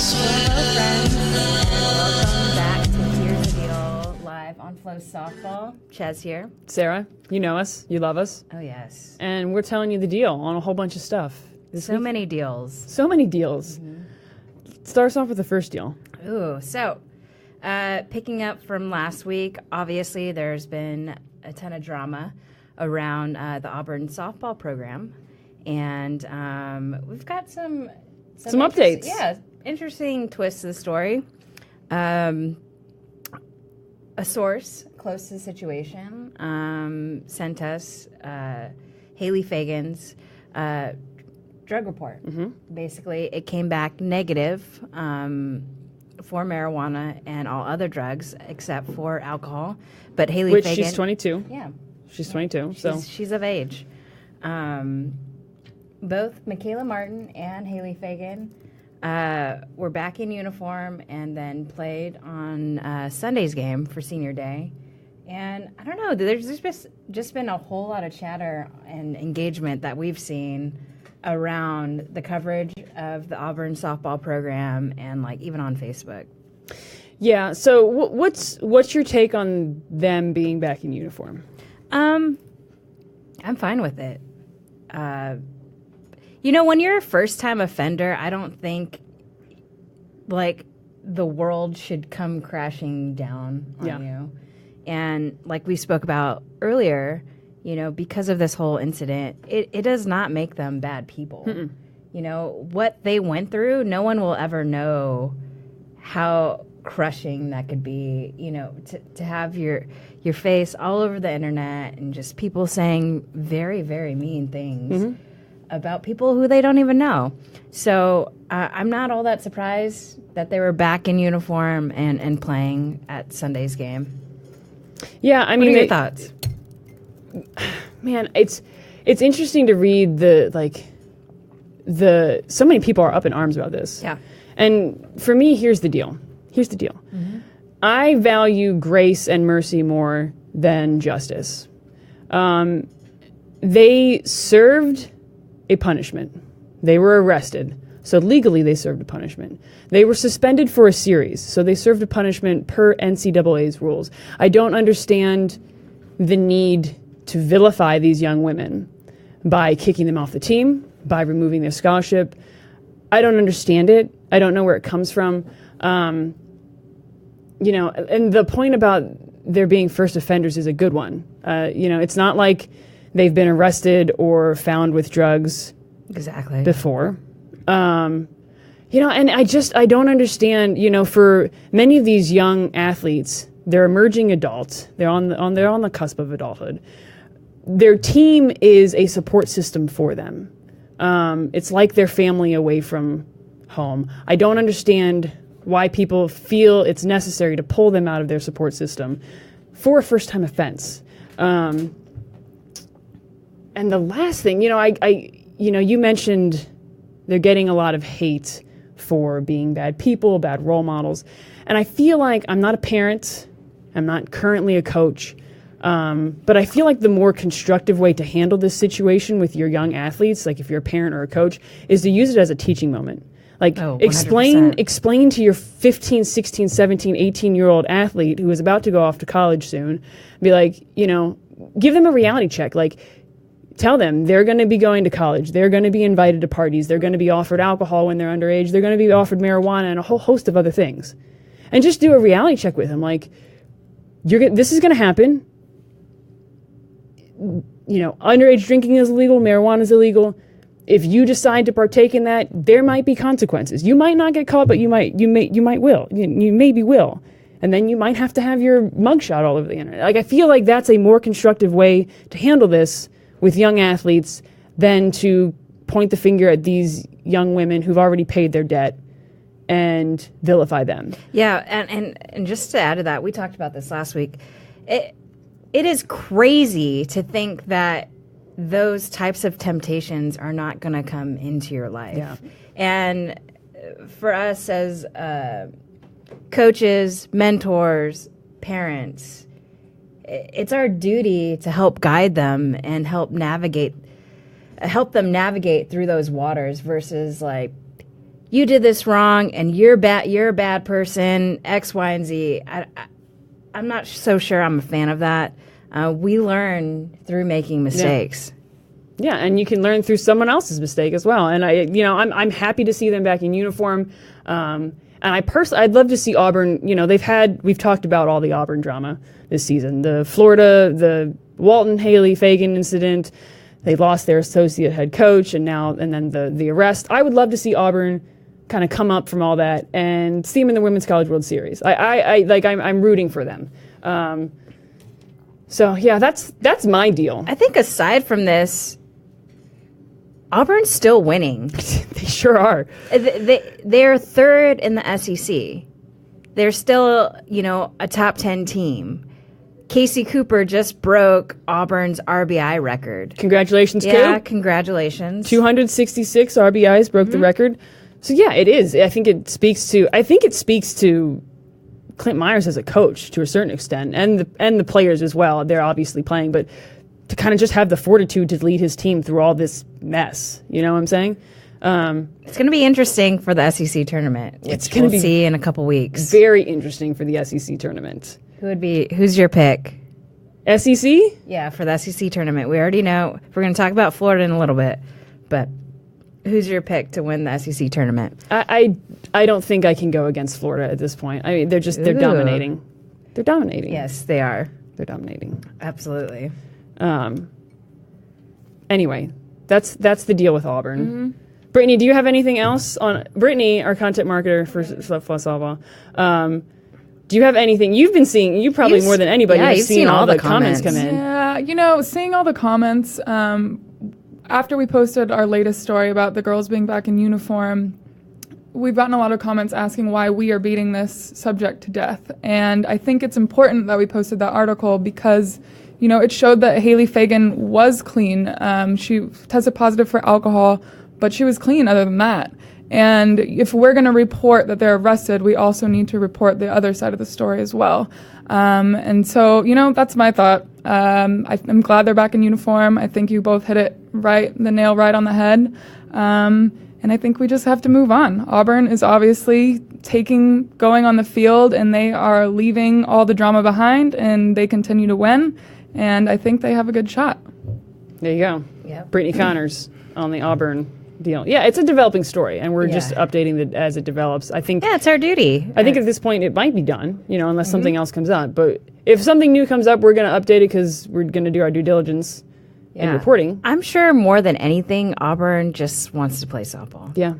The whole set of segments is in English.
Hello, friends, and welcome back to Here's the Deal, live on FloSoftball. Ches here. Sarah, you know us, you love us, Oh, yes. and we're telling you the deal on a whole bunch of stuff. So many deals. So many deals. Start us off with the first deal. Ooh, so picking up from last week, obviously there's been a ton of drama around the Auburn softball program, and we've got some updates. Yeah, interesting twists to the story. A source close to the situation sent us Haley Fagan's drug report. Basically, it came back negative for marijuana and all other drugs except for alcohol. But Haley Which Fagan, she's 22. yeah, She's 22. So she's of age. Both Michaela Martin and Haley Fagan were back in uniform and then played on Sunday's game for senior day. And I don't know, there's just been a whole lot of chatter and engagement that we've seen around the coverage of the Auburn softball program and like even on Facebook. yeah. So what's your take on them being back in uniform? I'm fine with it. You know, when you're a first-time offender, I don't think, like, the world should come crashing down on you. And like we spoke about earlier, you know, because of this whole incident, it does not make them bad people. You know, what they went through, no one will ever know how crushing that could be, you know, to have your face all over the internet and just people saying very, very mean things about people who they don't even know. So I'm not all that surprised that they were back in uniform and playing at Sunday's game. Yeah, I mean, What are your thoughts? Man, it's interesting to read so many people are up in arms about this. Yeah. And for me, here's the deal. I value grace and mercy more than justice. They served a punishment. They were arrested. So legally they served a punishment. They were suspended for a series. So they served a punishment per NCAA's rules. I don't understand the need to vilify these young women by kicking them off the team, by removing their scholarship. I don't understand it. I don't know where it comes from. You know, and the point about there being first offenders is a good one. You know, it's not like they've been arrested or found with drugs Exactly. before. You know, and I don't understand, you know, for many of these young athletes, they're emerging adults. They're on the cusp of adulthood. Their team is a support system for them. It's like their family away from home. I don't understand why people feel it's necessary to pull them out of their support system for a first-time offense. And the last thing, you know, you know, you mentioned they're getting a lot of hate for being bad people, bad role models. And I feel like I'm not a parent. I'm not currently a coach. But I feel like the more constructive way to handle this situation with your young athletes, like if you're a parent or a coach, is to use it as a teaching moment. Like explain to your 15, 16, 17, 18-year-old athlete who is about to go off to college soon, be like, you know, give them a reality check. Like, tell them they're going to be going to college. They're going to be invited to parties. They're going to be offered alcohol when they're underage. They're going to be offered marijuana and a whole host of other things. And just do a reality check with them. Like, this is going to happen. You know, underage drinking is illegal. Marijuana is illegal. If you decide to partake in that, there might be consequences. You might not get caught, but you maybe will. And then you might have to have your mugshot all over the internet. Like, I feel like that's a more constructive way to handle this with young athletes than to point the finger at these young women who've already paid their debt and vilify them. Yeah, and just to add to that, we talked about this last week. It is crazy to think that those types of temptations are not going to come into your life. Yeah. And for us as coaches, mentors, parents, it's our duty to help guide them and help them navigate through those waters versus like you did this wrong and you're a bad person, X, Y, and Z. I'm not so sure I'm a fan of that. We learn through making mistakes. Yeah, and you can learn through someone else's mistake as well. And I'm happy to see them back in uniform. And I'd love to see Auburn. We've talked about all the Auburn drama this season. The Walton Haley Fagan incident. They lost their associate head coach, and then the arrest. I would love to see Auburn kind of come up from all that and see them in the Women's College World Series. I'm rooting for them. So yeah, that's my deal. I think aside from this, Auburn's still winning. They sure are. They're third in the SEC. They're still, a top 10 team. Casey Cooper just broke Auburn's RBI record. Congratulations, Coop. Yeah, congratulations. 266 RBIs broke the record. So yeah, it is. I think it speaks to Clint Myers as a coach to a certain extent, and the players as well. They're obviously playing, but to kind of just have the fortitude to lead his team through all this mess. You know what I'm saying? It's going to be interesting for the SEC tournament. It's going to see in a couple weeks. Very interesting for the SEC tournament. Who's your pick? SEC? Yeah, for the SEC tournament. We already know. We're going to talk about Florida in a little bit, but who's your pick to win the SEC tournament? I don't think I can go against Florida at this point. I mean, they're dominating. They're dominating. Yes, they are. They're dominating. Absolutely. Anyway, that's the deal with Auburn. Mm-hmm. Brittany, do you have anything else on Brittany, our content marketer for FloSoftball? Do you have anything you've been seeing? You probably more than anybody have seen all the comments come in. Yeah, seeing all the comments after we posted our latest story about the girls being back in uniform, we've gotten a lot of comments asking why we are beating this subject to death. And I think it's important that we posted that article because, it showed that Haley Fagan was clean. She tested positive for alcohol, but she was clean other than that. And if we're going to report that they're arrested, we also need to report the other side of the story as well. And so, that's my thought. I'm glad they're back in uniform. I think you both hit the nail right on the head. And I think we just have to move on. Auburn is obviously going on the field, and they are leaving all the drama behind, and they continue to win. And I think they have a good shot. There you go. Yep. Brittany Connors on the Auburn deal. Yeah, it's a developing story, and we're just updating it as it develops. I think. Yeah, it's our duty. I think at this point it might be done, unless something else comes up. But if something new comes up, we're going to update it because we're going to do our due diligence in reporting. I'm sure more than anything, Auburn just wants to play softball. Yeah.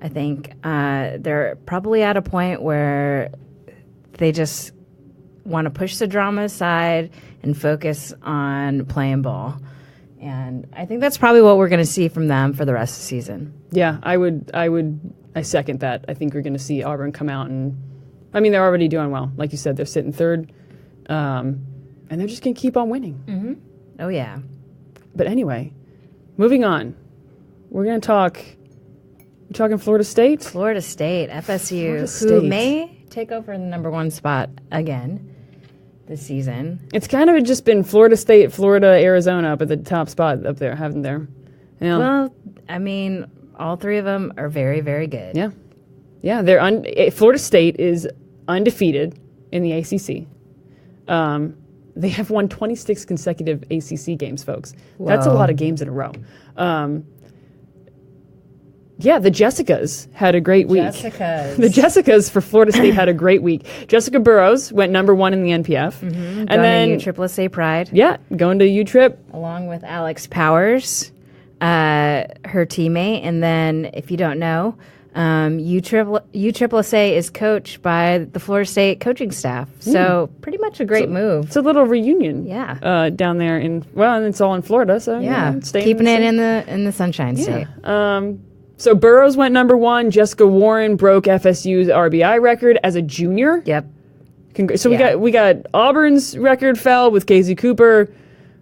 I think they're probably at a point where they just want to push the drama aside and focus on playing ball. And I think that's probably what we're going to see from them for the rest of the season. Yeah, I second that. I think we're going to see Auburn come out they're already doing well. Like you said, they're sitting third, and they're just going to keep on winning. Mm-hmm. Oh, yeah. But anyway, moving on. We're going to talk, we're talking Florida State? Florida State, FSU, Florida who State. may take over the number one spot again this season. It's kind of just been Florida State, Florida, Arizona up at the top spot up there, haven't there? Yeah. Well, all three of them are very, very good. Yeah. Yeah, Florida State is undefeated in the ACC. They have won 26 consecutive ACC games, folks. Whoa. That's a lot of games in a row. The Jessicas had a great week. The Jessicas for Florida State had a great week. Jessica Burrows went number 1 in the NPF. Mm-hmm. And then USSSA Pride. Yeah, going to UTRIP. Along with Alex Powers, her teammate. And then, if you don't know, USSSA is coached by the Florida State coaching staff. So pretty much a great move. It's a little reunion. Yeah. Down there and it's all in Florida. So keeping it in the Sunshine State. So Burrows went number 1. Jessica Warren broke FSU's RBI record as a junior. Yep. So we got Auburn's record fell with Casey Cooper.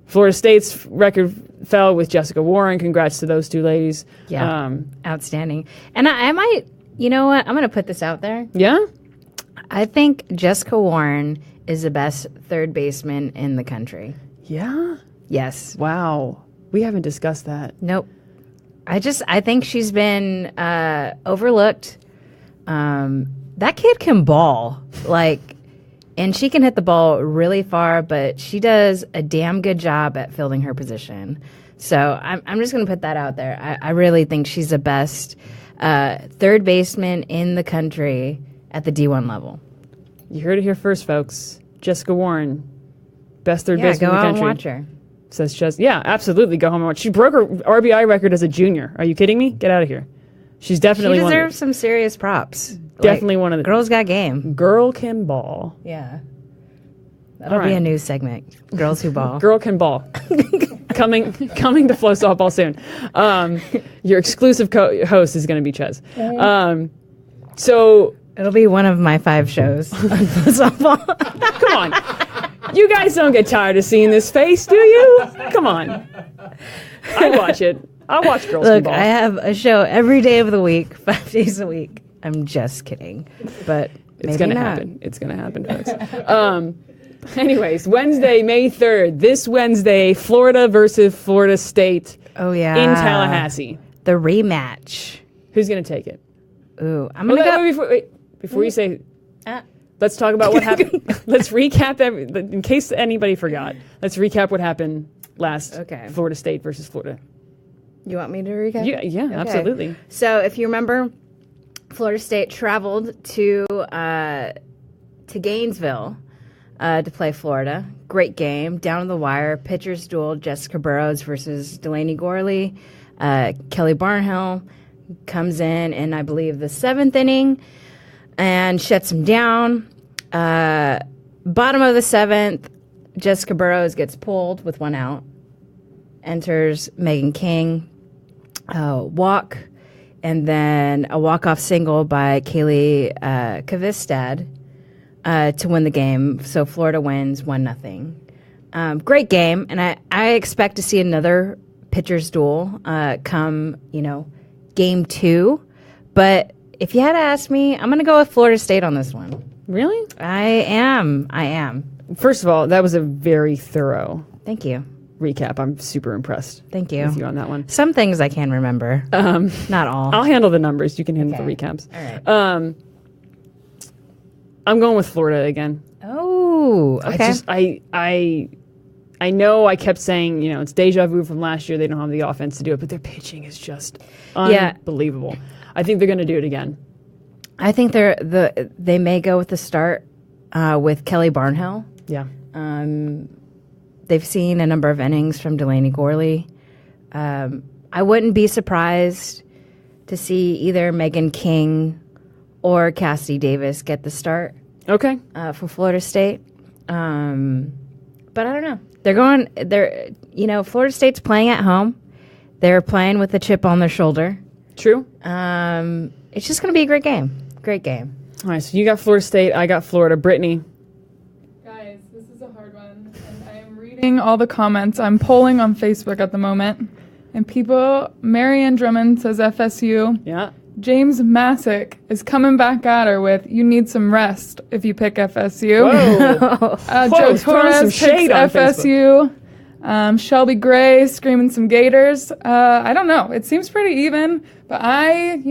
Florida State's record fell with Jessica Warren. Congrats to those two ladies. Yeah. Outstanding. And I might, you know what? I'm going to put this out there. Yeah? I think Jessica Warren is the best third baseman in the country. Yeah? Yes. Wow. We haven't discussed that. Nope. I think she's been overlooked. That kid can ball, and she can hit the ball really far, but she does a damn good job at fielding her position. So I'm just going to put that out there. I really think she's the best third baseman in the country at the D1 level. You heard it here first, folks. Jessica Warren, best third baseman in the country. Go out and watch her. Says absolutely, go home and watch. She broke her RBI record as a junior. Are you kidding me? Get out of here. She's definitely She one. deserves some serious props. Definitely one of the girls got game. Girl can ball. Yeah, that'll be a news segment. Girls who ball. Girl can ball. coming to FloSoftball soon. Your exclusive host is going to be Ches. So it'll be one of my 5 shows on FloSoftball. Come on, you guys don't get tired of seeing this face, do you? Come on, I watch it. I'll watch Girls Can Ball. I have a show every day of the week, 5 days a week. I'm just kidding, but it's going to happen. It's going to happen, folks. Anyways, Wednesday, May 3rd. This Wednesday, Florida versus Florida State. Oh, yeah. In Tallahassee. The rematch. Who's going to take it? Ooh, I'm going to go... Before you say... Let's talk about what happened. Let's recap, in case anybody forgot. Let's recap what happened last Florida State versus Florida. You want me to recap? Yeah, okay. Absolutely. So if you remember, Florida State traveled to Gainesville to play Florida. Great game, down to the wire. Pitchers duel: Jessica Burrows versus Delaney Gorley. Kelly Barnhill comes in I believe the 7th inning and shuts him down. Bottom of the 7th, Jessica Burrows gets pulled with 1 out. Enters Megan King, walk, and then a walk-off single by Kaylee Kavistad to win the game. So Florida wins 1-0. Great game, and I expect to see another pitcher's duel come, game 2. But if you had to ask me, I'm going to go with Florida State on this one. Really? I am. First of all, that was a very thorough Thank you. recap. I'm super impressed. Thank you. With you on that one. Some things I can remember. Not all. I'll handle the numbers. You can handle the recaps. All right. I'm going with Florida again. Oh, okay. I know I kept saying, it's deja vu from last year. They don't have the offense to do it, but their pitching is just unbelievable. I think they're going to do it again. I think they may go with the start with Kelly Barnhill. Yeah. They've seen a number of innings from Delaney Gorley. I wouldn't be surprised to see either Megan King or Cassidy Davis get the start. Okay. For Florida State. But I don't know. Florida State's playing at home. They're playing with a chip on their shoulder. True. It's just going to be a great game. Great game. All right, so you got Florida State. I got Florida. Brittany. Guys, this is a hard one. And I am reading all the comments. I'm polling on Facebook at the moment. And Marianne Drummond says FSU. Yeah. James Masick is coming back at her with, you need some rest if you pick FSU. Whoa. Joe Torres picks FSU. Shelby Gray screaming some Gators. I don't know. It seems pretty even, but I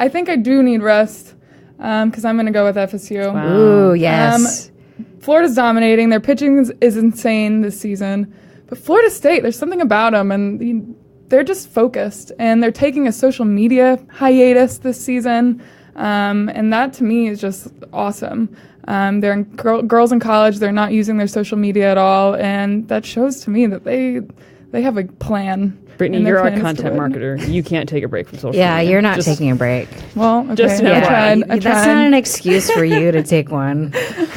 think I do need rest because I'm going to go with FSU. Wow. Ooh, yes. Florida's dominating. Their pitching is insane this season. But Florida State, there's something about them, and they're just focused, and they're taking a social media hiatus this season, and that to me is just awesome. They're girls in college. They're not using their social media at all, and that shows to me that they have a plan. Brittany, you're our content marketer. You can't take a break from social media. Yeah, you're not taking a break. Well, okay. Just I tried. That's not an excuse for you to take one.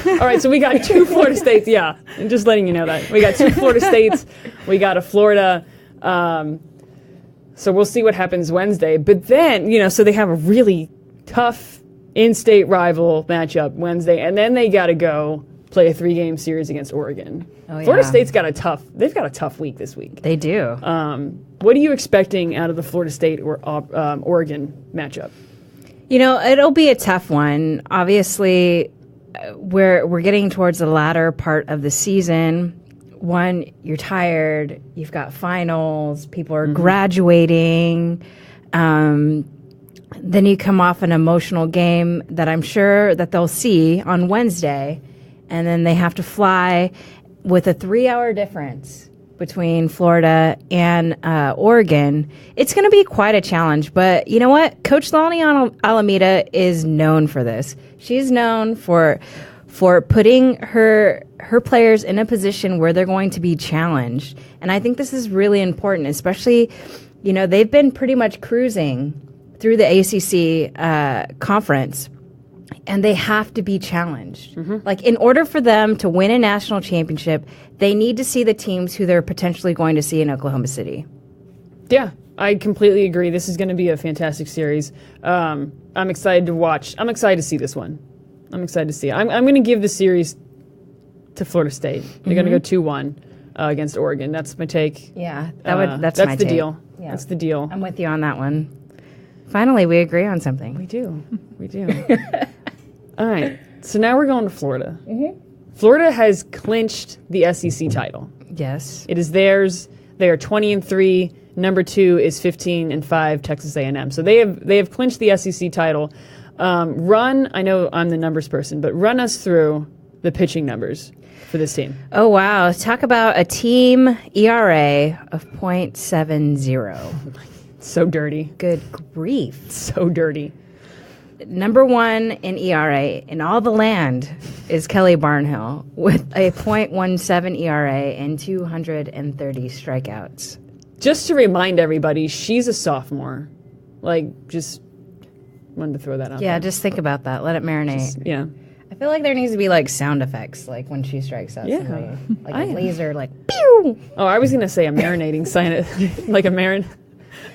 All right, so we got 2 Florida States. Yeah, and just letting you know that. We got 2 Florida States. We got a Florida. So we'll see what happens Wednesday. But then, so they have a really tough in-state rival matchup Wednesday, and then they got to go play a 3-game series against Oregon. Oh, yeah. Florida State's got a tough week this week. They do. What are you expecting out of the Florida State or Oregon matchup? It'll be a tough one. Obviously, we're getting towards the latter part of the season. One, you're tired. You've got finals. People are graduating. Then you come off an emotional game that I'm sure that they'll see on Wednesday, and then they have to fly with a 3-hour difference between Florida and Oregon. It's going to be quite a challenge, but you know what? Coach Lonnie Alameda is known for this. She's known for putting her players in a position where they're going to be challenged, and I think this is really important, especially, you know, they've been pretty much cruising through the ACC conference, and they have to be challenged. Like, in order for them to win a national championship, they need to see the teams who they're potentially going to see in Oklahoma City. Yeah, I completely agree. This is going to be a fantastic series. I'm excited to watch. I'm excited to see this one. I'm excited to see it. I'm going to give the series to Florida State. They're going to go 2-1 against Oregon. That's my take. Yeah, that's my the take. deal. Yeah. That's the deal. I'm with you on that one. Finally, we agree on something. We do. All right. So now we're going to Florida. Florida has clinched the SEC title. Yes. It is theirs. They are 20-3. Number 2 is 15-5, Texas A&M. So they have clinched the SEC title. I know I'm the numbers person, but run us through the pitching numbers for this team. Oh, wow. Talk about a team ERA of .70. So dirty. Good grief. So dirty. Number 1 in ERA in all the land is Kelly Barnhill with a .17 ERA and 230 strikeouts. Just to remind everybody, she's a sophomore. Like, just wanted to throw that out there. Yeah, just think about that. Let it marinate. Yeah. I feel like there needs to be like sound effects, like when she strikes out somebody. Like a laser, like pew! Oh, I was going to say a marinating sign, like a marin.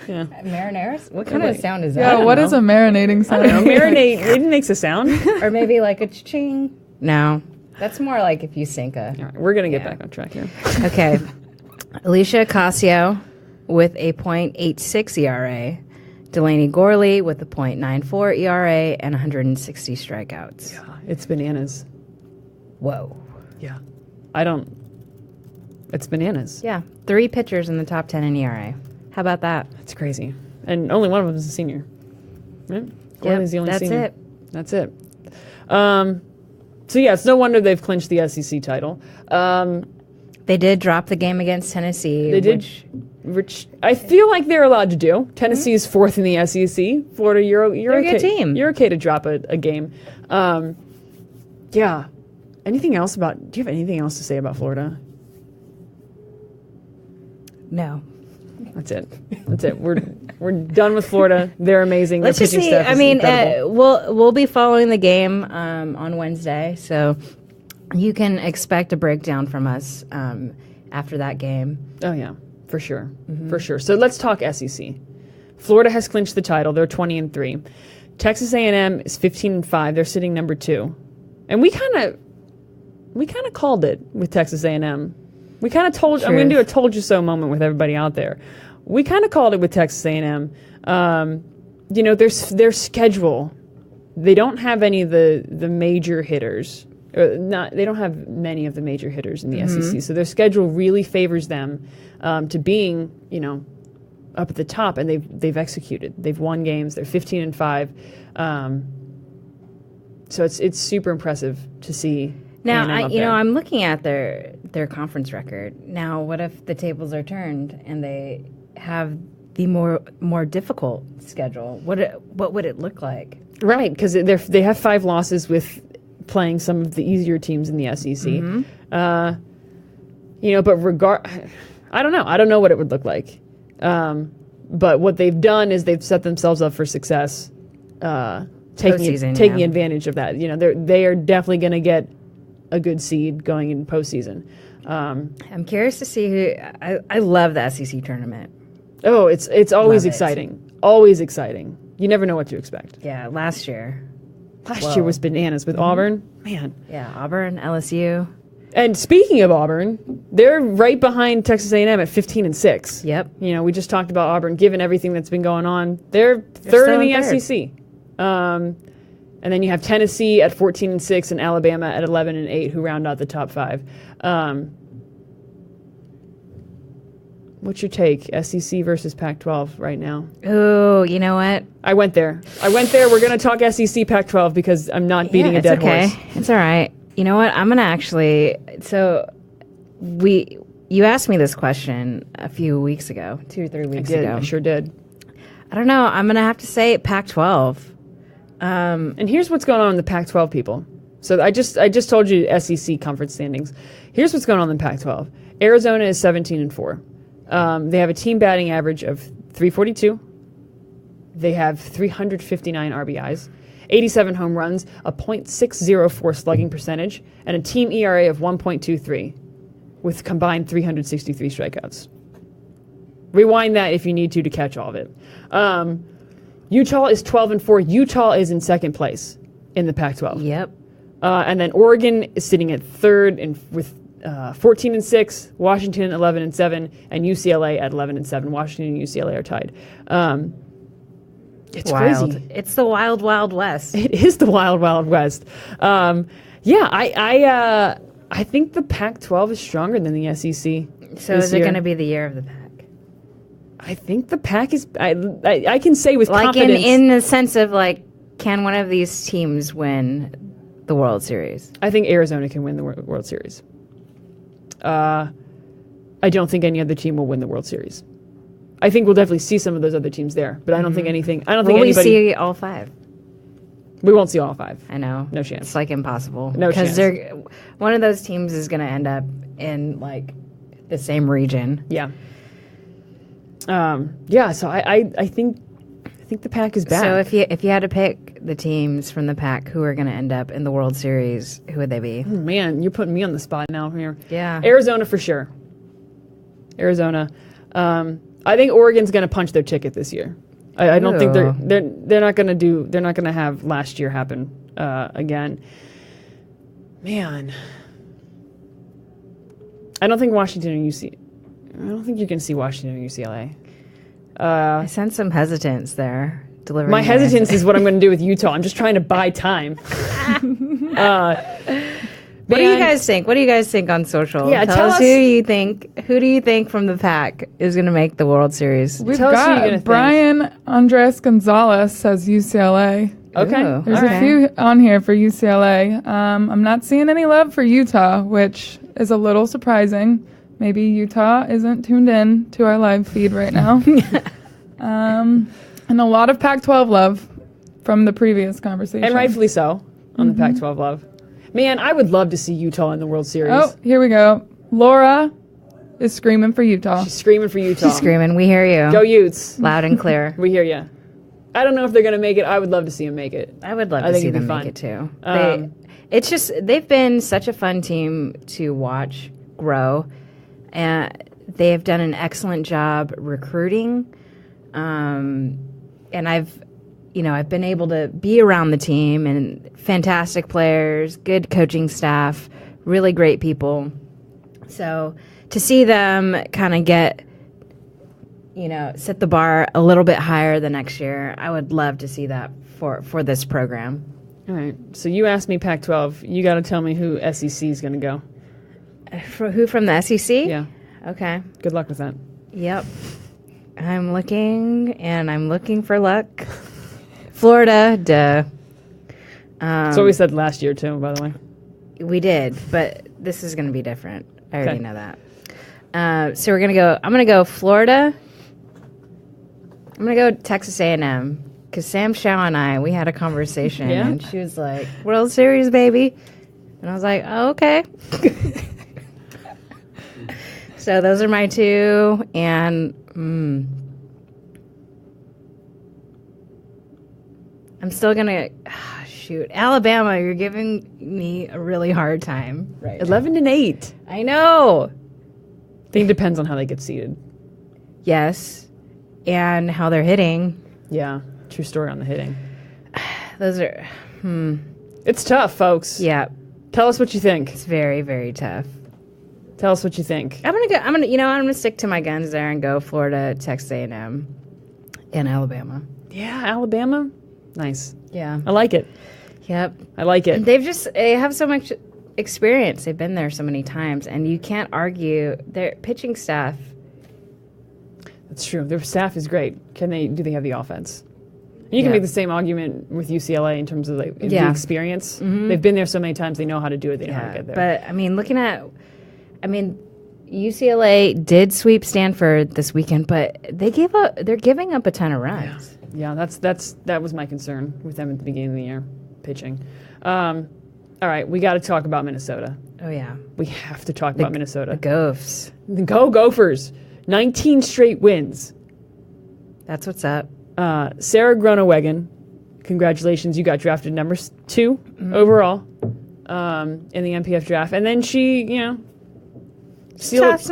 Yeah. Marinara? What kind of sound is that? Yeah, what is a marinating sound? I don't know. Marinate, it makes a sound. Or maybe like a ching. No. That's more like if you sink a... All right, we're going to get back on track here. Okay. Alicia Ocasio with a .86 ERA. Delaney Gorley with a .94 ERA and 160 strikeouts. Yeah, it's bananas. Whoa. Yeah. It's bananas. Yeah. 3 pitchers in the top 10 in ERA. How about that? That's crazy. And only one of them is a senior. Right? Gorley's the only that's senior. That's it. So, yeah, it's no wonder they've clinched the SEC title. They did drop the game against Tennessee. They did. Which I feel like they're allowed to do. Tennessee is 4th in the SEC. Florida, you're They're okay. a good team. You're okay to drop a game. Yeah. Anything else do you have anything else to say about Florida? No. That's it. We're done with Florida. They're amazing. Let's Their just pitching see. staff I is mean, incredible. we'll be following the game on Wednesday, so you can expect a breakdown from us after that game. Oh yeah, for sure, for sure. So let's talk SEC. Florida has clinched the title. They're 20-3. Texas A&M is 15-5. They're sitting number 2, and we kind of called it with Texas A&M. We kind of told. I'm going to do a "told you so" moment with everybody out there. We kind of called it with Texas A&M. Their schedule. They don't have any of the major hitters. They don't have many of the major hitters in the SEC. So their schedule really favors them to being, up at the top, and they've executed. They've won games. They're 15-5. So it's super impressive to see. Now, I'm looking at their conference record. Now, what if the tables are turned and they have the more difficult schedule? What would it look like? Right, because they have 5 losses with playing some of the easier teams in the SEC. But I don't know. I don't know what it would look like. But what they've done is they've set themselves up for success, taking advantage of that. They are definitely going to get a good seed going in postseason. I'm curious to see who. I love the SEC tournament. Oh, it's always exciting. Always exciting. You never know what to expect. Yeah, last year year was bananas with Auburn. Man. Yeah, Auburn, LSU. And speaking of Auburn, they're right behind Texas A&M at 15-6. Yep. We just talked about Auburn. Given everything that's been going on, they're third in the SEC. And then you have Tennessee at 14-6 and Alabama at 11-8, who round out the top 5. What's your take? SEC versus Pac-12 right now. Ooh, you know what? I went there. We're going to talk SEC Pac-12 because I'm not beating a dead horse. It's all right. You know what? I'm going to actually... So, you asked me this question a few weeks ago, 2 or 3 weeks ago. I sure did. I don't know. I'm going to have to say Pac-12. And here's what's going on in the Pac-12, people. So I just told you SEC conference standings. Here's what's going on in the Pac-12. Arizona is 17-4. They have a team batting average of 342. They have 359 RBIs, 87 home runs, a .604 slugging percentage, and a team ERA of 1.23 with combined 363 strikeouts. Rewind that if you need to catch all of it. Utah is 12-4. Utah is in second place in the Pac-12. Yep. And then Oregon is sitting at third with 14-6, Washington 11-7, and UCLA at 11-7. Washington and UCLA are tied. It's wild. crazy. It's the wild, wild west. It is the wild, wild west. I think the Pac-12 is stronger than the SEC. So is it going to be the year of the Pac? I think the Pac is. I can say with confidence, like in the sense of like, can one of these teams win the World Series? I think Arizona can win the World Series. I don't think any other team will win the World Series. I think we'll definitely see some of those other teams there, but I don't think anything. I don't think anybody. Will we see all 5? We won't see all 5. I know. No chance. It's like impossible. No chance. Because one of those teams is going to end up in like the same region. Yeah. So I think the Pac is back. So if you had to pick the teams from the Pac who are going to end up in the World Series, who would they be? Oh, man, you're putting me on the spot now here. Yeah. Arizona for sure. Arizona. I think Oregon's going to punch their ticket this year. I don't think they're not going to have last year happen again. Man. I don't think Washington or UC. I don't think you can see Washington or UCLA. I sense some hesitance there. Delivering my hesitance is what I'm going to do with Utah. I'm just trying to buy time. What do you guys think? What do you guys think on social? Yeah, tell us who do you think from the Pac is going to make the World Series? We've got Brian Andres Gonzalez says UCLA. Okay. Ooh, There's a few on here for UCLA. I'm not seeing any love for Utah, which is a little surprising. Maybe Utah isn't tuned in to our live feed right now. And a lot of Pac-12 love from the previous conversation. And rightfully so on the Pac-12 love. Man, I would love to see Utah in the World Series. Oh, here we go. Laura is screaming for Utah. She's screaming for Utah. She's screaming. We hear you. Go Utes. Loud and clear. We hear you. I don't know if they're going to make it. I would love to see them make it. I would love to see them make it too. It's just, they've been such a fun team to watch grow. And they have done an excellent job recruiting. And I've been able to be around the team and fantastic players, good coaching staff, really great people. So to see them kind of get, set the bar a little bit higher the next year, I would love to see that for this program. All right. So you asked me Pac-12. You got to tell me who SEC is going to go. Who from the SEC? Yeah. Okay. Good luck with that. Yep. I'm looking for luck. Florida, duh. That's what we said last year, too, by the way. We did, but this is going to be different. I already know that. So I'm going to go Florida. I'm going to go Texas A&M because Sam Shaw and we had a conversation, and she was like, World Series, baby. And I was like, oh, okay. So those are my two, and I'm still gonna shoot Alabama. You're giving me a really hard time. Right, 11-8. I know. I think it depends on how they get seeded. Yes, and how they're hitting. Yeah, true story on the hitting. Those are. It's tough, folks. Yeah, tell us what you think. it's very, very tough. Tell us what you think. I'm gonna stick to my guns there and go Florida, Texas A&M, and Alabama. Yeah, Alabama. Nice. Yeah, I like it. Yep. I like it. They have so much experience. They've been there so many times, and you can't argue. Their pitching staff That's true. Their staff is great. Do they have the offense? You can Yeah. make the same argument with UCLA in terms of the Yeah. experience. They've been there so many times, they know how to do it, they know how to get there. But UCLA did sweep Stanford this weekend, but they're giving up a ton of runs. Yeah, that was my concern with them at the beginning of the year, pitching. All right, we got to talk about Minnesota. Oh yeah. We have to talk about Minnesota. The Gophs. Go Gophers. 19 straight wins. That's what's up. Sarah Groenewegen, congratulations, you got drafted number 2 overall in the MPF draft. And then she, Toss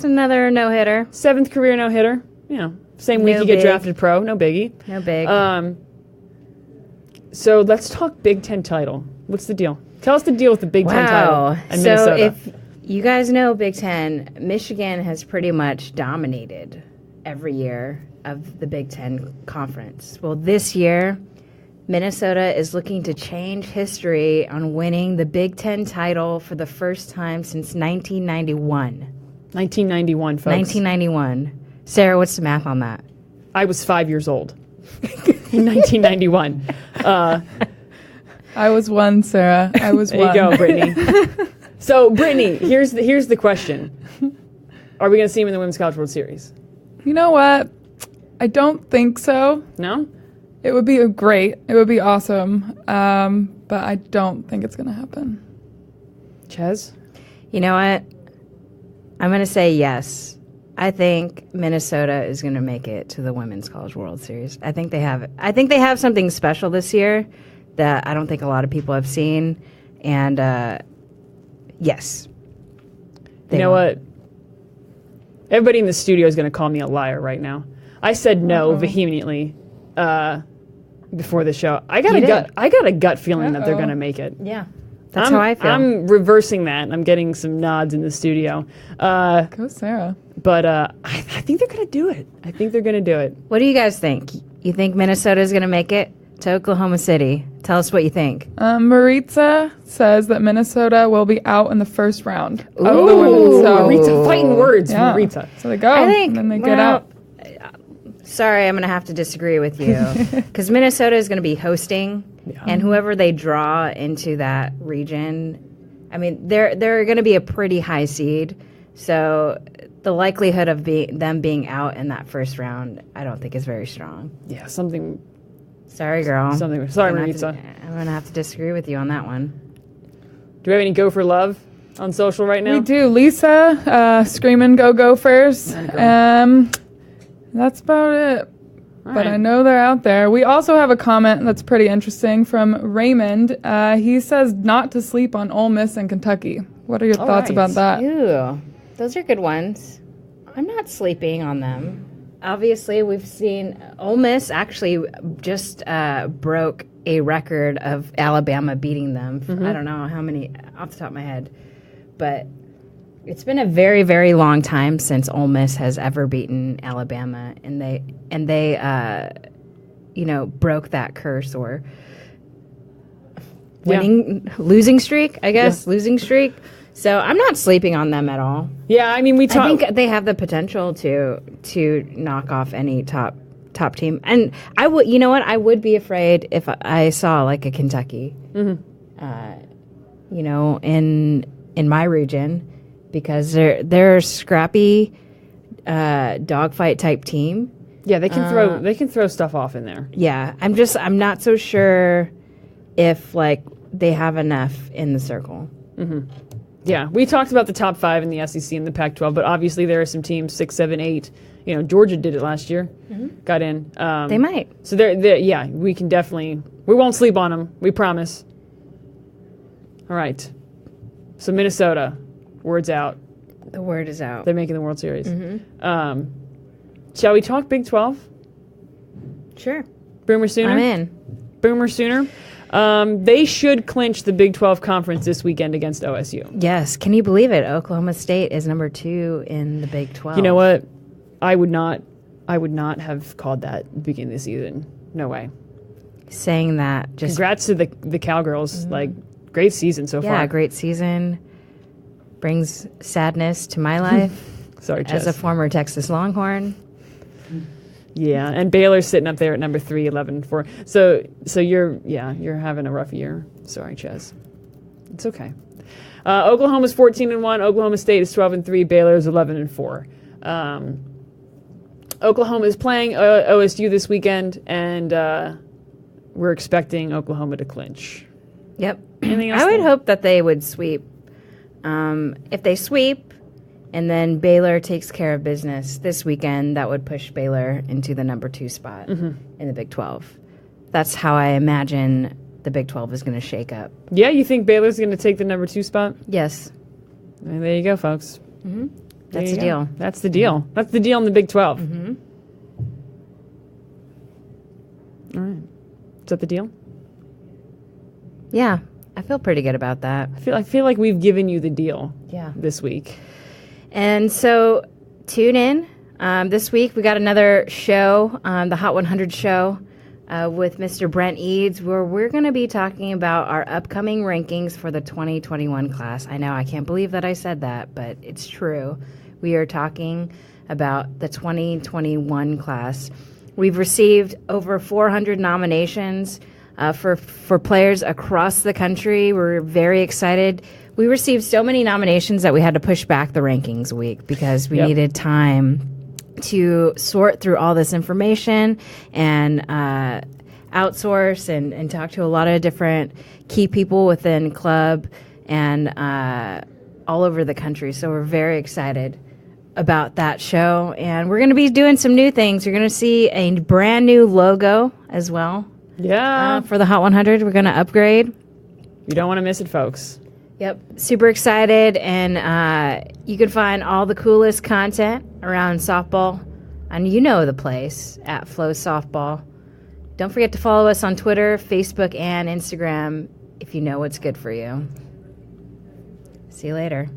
another no-hitter. 7th career no-hitter. Same week No you get big. drafted pro, no biggie. No big. So let's talk Big Ten title. What's the deal? Tell us the deal with the Big Ten title and So Minnesota. if you guys know Big Ten, Michigan has pretty much dominated every year of the Big Ten conference. Well, this year, Minnesota is looking to change history on winning the Big Ten title for the first time since 1991. 1991, folks. 1991. Sarah, what's the math on that? I was 5 years old in 1991. I was 1, Sarah. I was There 1. you go, Brittany. So, Brittany, here's the question. Are we going to see him in the Women's College World Series? You know what? I don't think so. No? It would be great. It would be awesome. But I don't think it's going to happen. Ches? You know what? I'm going to say yes. I think Minnesota is going to make it to the Women's College World Series. I think they have something special this year that I don't think a lot of people have seen. And yes. You know what? Everybody in the studio is going to call me a liar right now. I said no vehemently before the show. I got a gut feeling that they're going to make it. Yeah. That's how I feel. I'm reversing that. I'm getting some nods in the studio. Go Sarah. But I think they're going to do it. I think they're going to do it. What do you guys think? You think Minnesota is going to make it to Oklahoma City? Tell us what you think. Maritza says that Minnesota will be out in the first round of the Ooh. women's. So, Maritza, fighting words yeah. from Maritza. So they go. I think, and then they get out. Sorry, I'm going to have to disagree with you because Minnesota is going to be hosting, and whoever they draw into that region, I mean, they're going to be a pretty high seed. So the likelihood of them being out in that first round, I don't think is very strong. Yeah, something. Sorry, girl. Sorry, Maritza. I'm going to have to disagree with you on that one. Do we have any Gopher love on social right now? We do. Lisa, screaming go Gophers. That's about it. But I know they're out there. We also have a comment that's pretty interesting from Raymond. He says not to sleep on Ole Miss and Kentucky. What are your thoughts about that? Ew, those are good ones. I'm not sleeping on them. Obviously, we've seen Ole Miss actually just broke a record of Alabama beating them. I don't know how many off the top of my head, but it's been a very, very long time since Ole Miss has ever beaten Alabama, and they broke that curse or losing streak, I guess, losing streak. So I'm not sleeping on them at all. Yeah, I mean, I think they have the potential to knock off any top team, and I would. You know what? I would be afraid if I saw like a Kentucky, in my region, because they're a scrappy dogfight type team. Yeah, they can throw stuff off in there. Yeah, I'm not so sure if like they have enough in the circle. Mm-hmm. Yeah, we talked about the top 5 in the SEC and the Pac-12, but obviously there are some teams 6, 7, 8. Georgia did it last year, got in. They might. So we can definitely. We won't sleep on them. We promise. All right. So Minnesota, word's out. The word is out. They're making the World Series. Shall we talk Big 12? Sure. Boomer Sooner? I'm in. Boomer Sooner? They should clinch the Big 12 conference this weekend against OSU. Yes. Can you believe it? Oklahoma State is number 2 in the Big 12. You know what? I would not have called that at the beginning of the season. No way. Saying that just... Congrats to the Cowgirls. Like, great season so far. Yeah, great season. Brings sadness to my life. Sorry, Jess. As a former Texas Longhorn. Yeah, and Baylor's sitting up there at number 3, 11-4. So you're having a rough year. Sorry, Ches. It's okay. Oklahoma's 14-1. Oklahoma State is 12-3. Baylor's 11-4. Oklahoma is playing OSU this weekend, and we're expecting Oklahoma to clinch. Yep. Anything else? I would hope that they would sweep. If they sweep and then Baylor takes care of business this weekend, that would push Baylor into the number 2 spot in the Big 12. That's how I imagine the Big 12 is going to shake up. Yeah, you think Baylor's going to take the number 2 spot? Yes. And there you go, folks. That's the deal. That's the deal. That's the deal in the Big 12. All right. Is that the deal? Yeah. I feel pretty good about that. I feel like we've given you the deal Yeah. this week. And so tune in. This week we got another show, the Hot 100 show with Mr. Brent Eads, where we're going to be talking about our upcoming rankings for the 2021 class. I know, I can't believe that I said that, but it's true. We are talking about the 2021 class. We've received over 400 nominations for players across the country. We're very excited. We received so many nominations that we had to push back the rankings week because we needed time to sort through all this information and outsource and talk to a lot of different key people within club and all over the country. So we're very excited about that show. And we're going to be doing some new things. You're going to see a brand new logo as well. Yeah. For the Hot 100, we're going to upgrade. You don't want to miss it, folks. Yep. Super excited. And you can find all the coolest content around softball. And you know the place at FloSoftball. Don't forget to follow us on Twitter, Facebook, and Instagram if you know what's good for you. See you later.